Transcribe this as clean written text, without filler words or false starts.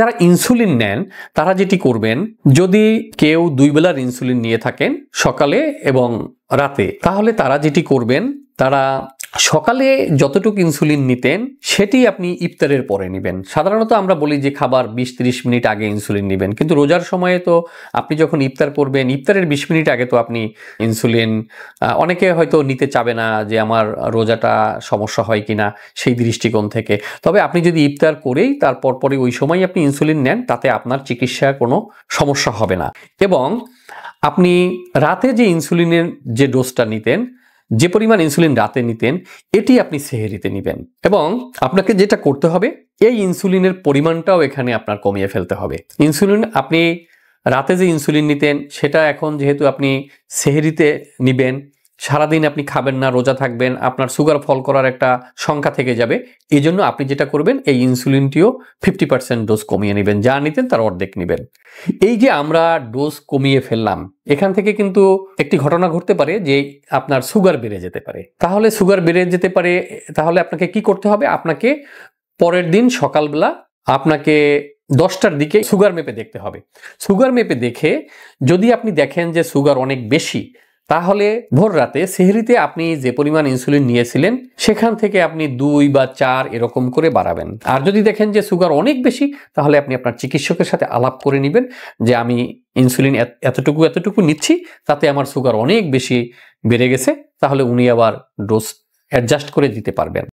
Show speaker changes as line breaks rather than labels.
যারা ইনসুলিন নেন তারা যেটি করবেন, যদি কেউ 2 বেলার ইনসুলিন নিয়ে থাকেন সকালে এবং রাতে, তাহলে তারা যেটি করবেন, তারা সকালে যতটুকু ইনসুলিন নিতেন সেটি আপনি ইফতারের পরে নেবেন। সাধারণত আমরা বলি যে খাবার 20-30 মিনিট আগে ইনসুলিন নেবেন, কিন্তু রোজার সময়ে তো আপনি যখন ইফতার করবেন ইফতারের 20 মিনিট আগে তো আপনি ইনসুলিন অনেকে হয়তো নিতে চাবে না, যে আমার রোজাটা সমস্যা হয় কিনা সেই দৃষ্টিকোণ থেকে। তবে আপনি যদি ইফতার করেই তারপর পরে ওই সময় আপনি ইনসুলিন নেন, তাতে আপনার চিকিৎসার কোনো সমস্যা হবে না। এবং আপনি রাতে যে ইনসুলিনের যে ডোজটা নিতেন, যে পরিমাণ ইনসুলিন রাতে নিতেন, এটি আপনি সেহরিতে নেবেন। এবং আপনাকে যেটা করতে হবে, এই ইনসুলিনের পরিমাণটাও এখানে আপনার কমিয়ে ফেলতে হবে। ইনসুলিন আপনি রাতে যে ইনসুলিন নিতেন সেটা এখন যেহেতু আপনি সেহরিতে নেবেন, সারাদিন আপনি খাবেন না, রোজা থাকবেন, আপনার সুগার ফল করার একটা সংখ্যা থেকে যাবে। এই জন্য আপনি যেটা করবেন, এই ইনসুলিনটিও 50% ডোজ কমিয়ে নেবেন, যা নিতেন তার অর্ধেক নেবেন। এই যে আমরা ডোজ কমিয়ে ফেললাম, এখান থেকে কিন্তু একটি ঘটনা ঘটতে পারে যে আপনার সুগার বেড়ে যেতে পারে। তাহলে সুগার বেড়ে যেতে পারে, তাহলে আপনাকে কি করতে হবে? আপনাকে পরের দিন সকালবেলা আপনাকে 10টার দিকে সুগার মেপে দেখতে হবে। সুগার মেপে দেখে যদি আপনি দেখেন যে সুগার অনেক বেশি, তাহলে ভোর রাতে সেহরিতে আপনি যে পরিমাণ ইনসুলিন নিয়েছিলেন সেখান থেকে আপনি 2 বা 4 এরকম করে বাড়াবেন। আর যদি দেখেন যে সুগার অনেক বেশি, তাহলে আপনি আপনার চিকিৎসকের সাথে আলাপ করে নেবেন যে আমি ইনসুলিন এতটুকু নিচ্ছি, তাতে আমার সুগার অনেক বেশি বেড়ে গেছে। তাহলে উনি আবার ডোজ অ্যাডজাস্ট করে দিতে পারবেন।